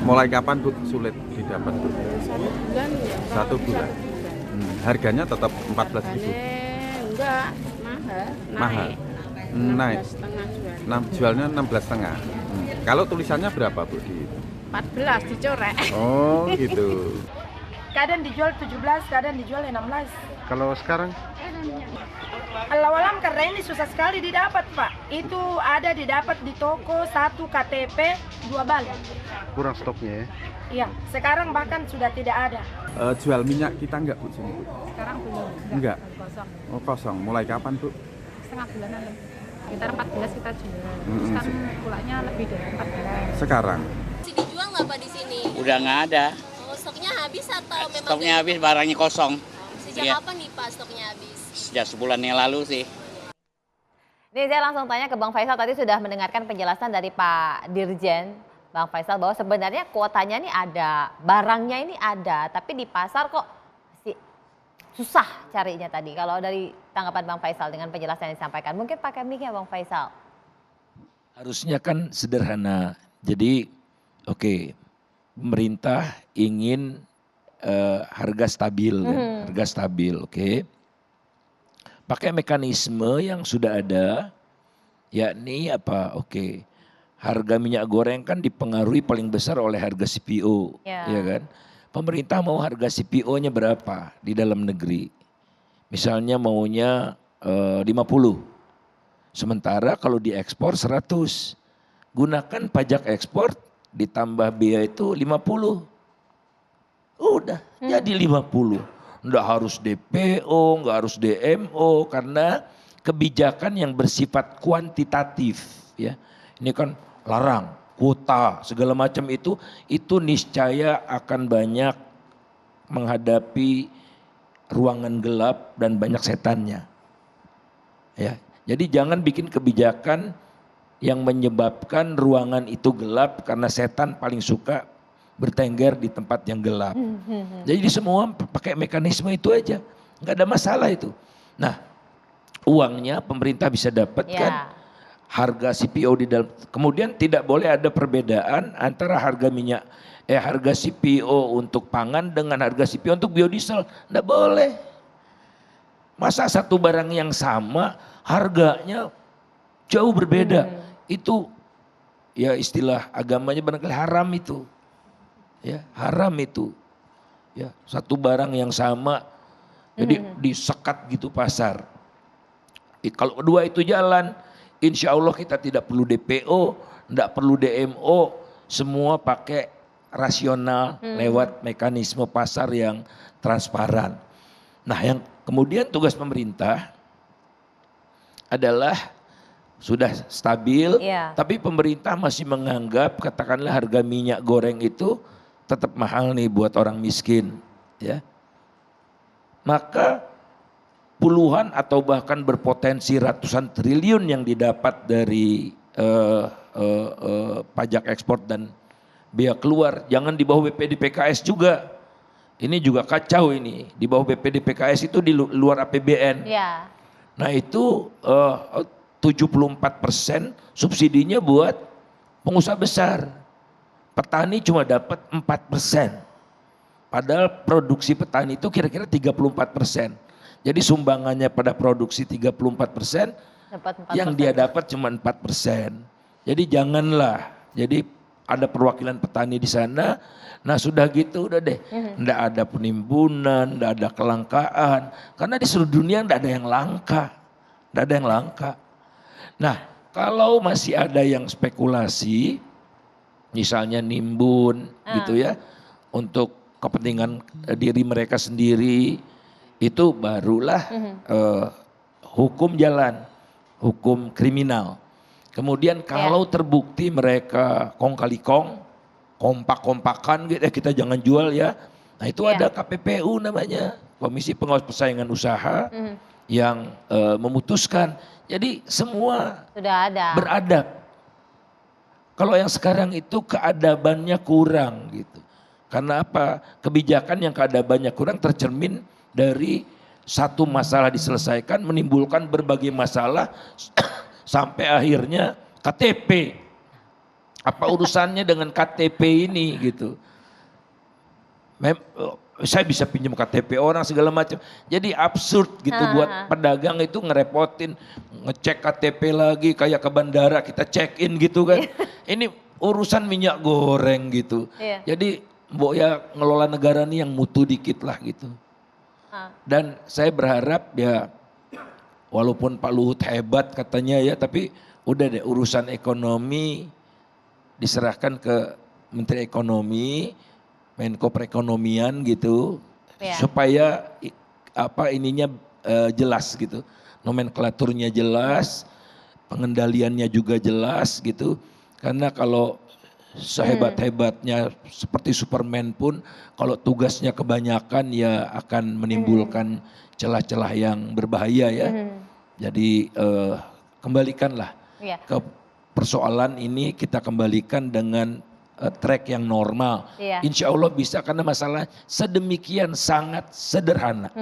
Mulai kapan Bu sulit didapat Bu? 1 bulan ya. 1 bulan. Harganya tetap 14.000. Harganya enggak mahal, Mahal. naik. Naik. 16,5 jual. Jualnya 16,5. Kalau tulisannya berapa Bu di? 14 dicorek. Oh gitu. Kadang dijual 17, kadang dijual 16. Kalau sekarang? Alam karena ini susah sekali didapat, Pak. Itu ada didapat di toko 1 KTP 2 bal. Kurang stoknya ya? Iya, sekarang bahkan sudah tidak ada. Jual minyak kita enggak Bu sini Bu? Sekarang belum. Enggak. Kosong. Oh kosong. Mulai kapan Bu? Setengah bulanan lebih. Sekitar 14 kita jual. Terus kan pulaknya lebih dari 14. Sekarang? Masih dijual nggak Pak di sini? Udah nggak ada. Oh, stoknya habis atau memang Stoknya habis, barangnya kosong. Sejak Iya. kapan nih Pak stoknya habis? Sejak sebulan yang lalu sih. Ini saya langsung tanya ke Bang Faisal, tadi sudah mendengarkan penjelasan dari Pak Dirjen, Bang Faisal, bahwa sebenarnya kuotanya ini ada, barangnya ini ada, tapi di pasar kok masih susah carinya tadi. Kalau dari tanggapan Bang Faisal dengan penjelasan yang disampaikan, mungkin pakai mic-nya Bang Faisal. Harusnya kan sederhana. Jadi oke, pemerintah ingin harga stabil, kan? Harga stabil, oke. Pakai mekanisme yang sudah ada, yakni apa? Oke, harga minyak goreng kan dipengaruhi paling besar oleh harga CPO, ya kan? Pemerintah mau harga CPO-nya berapa di dalam negeri? Misalnya maunya 50. Sementara kalau diekspor 100. Gunakan pajak ekspor ditambah biaya itu 50. Udah jadi 50. Nggak harus DPO, nggak harus DMO karena kebijakan yang bersifat kuantitatif ya. Ini kan larang, kuota, segala macam itu niscaya akan banyak menghadapi ruangan gelap dan banyak setannya. Ya. Jadi jangan bikin kebijakan yang menyebabkan ruangan itu gelap karena setan paling suka bertengger di tempat yang gelap. Jadi semua pakai mekanisme itu aja, nggak ada masalah itu. Nah, uangnya pemerintah bisa dapatkan, harga CPO di dalam. Kemudian tidak boleh ada perbedaan antara harga minyak, harga CPO untuk pangan dengan harga CPO untuk biodiesel, nggak boleh. Masa satu barang yang sama harganya jauh berbeda? Itu ya istilah agamanya barangkali haram itu. Ya, haram itu. Ya, satu barang yang sama jadi disekat gitu pasar. Kalau kedua itu jalan, insya Allah kita tidak perlu DPO, tidak perlu DMO, semua pakai rasional lewat mekanisme pasar yang transparan. Nah, yang kemudian tugas pemerintah adalah sudah stabil, tapi pemerintah masih menganggap katakanlah harga minyak goreng itu tetap mahal nih buat orang miskin, ya. Maka puluhan atau bahkan berpotensi ratusan triliun yang didapat dari pajak ekspor dan biaya keluar, jangan di bawah BPD PKS juga. Ini juga kacau ini, di bawah BPD PKS itu di luar APBN. Nah itu 74% subsidinya buat pengusaha besar. Petani cuma dapat 4%. Padahal produksi petani itu kira-kira 34%. Jadi sumbangannya pada produksi 34%, yang dia dapat cuma 4%. Jadi janganlah, jadi ada perwakilan petani di sana, nah sudah gitu udah deh. Nggak ada penimbunan, nggak ada kelangkaan. Karena di seluruh dunia nggak ada yang langka. Nggak ada yang langka. Nah kalau masih ada yang spekulasi, misalnya nimbun gitu ya, untuk kepentingan diri mereka sendiri, itu barulah hukum jalan, hukum kriminal. Kemudian kalau terbukti mereka kong kali kong, kompak-kompakan gitu, kita jangan jual ya. Nah itu ada KPPU namanya, Komisi Pengawas Persaingan Usaha, yang memutuskan. Jadi semua sudah ada, beradab. Kalau yang sekarang itu keadabannya kurang gitu. Karena apa? Kebijakan yang keadabannya kurang tercermin dari satu masalah diselesaikan menimbulkan berbagai masalah sampai akhirnya KTP. Apa urusannya dengan KTP ini gitu. Saya bisa pinjam KTP orang segala macam. Jadi absurd gitu buat pedagang itu ngerepotin, ngecek KTP lagi kayak ke bandara kita check in gitu kan. Ini urusan minyak goreng gitu. Jadi mbok ya ngelola negara ini yang mutu dikit lah gitu. Dan saya berharap ya walaupun Pak Luhut hebat katanya ya, tapi udah deh urusan ekonomi diserahkan ke Menteri Ekonomi, Menko Perekonomian gitu, supaya ininya jelas gitu, nomenklaturnya jelas, pengendaliannya juga jelas gitu. Karena kalau sehebat-hebatnya seperti Superman pun, kalau tugasnya kebanyakan ya akan menimbulkan celah-celah yang berbahaya ya. Jadi kembalikanlah ke persoalan ini, kita kembalikan dengan track yang normal. Insya Allah bisa, karena masalah sedemikian sangat sederhana.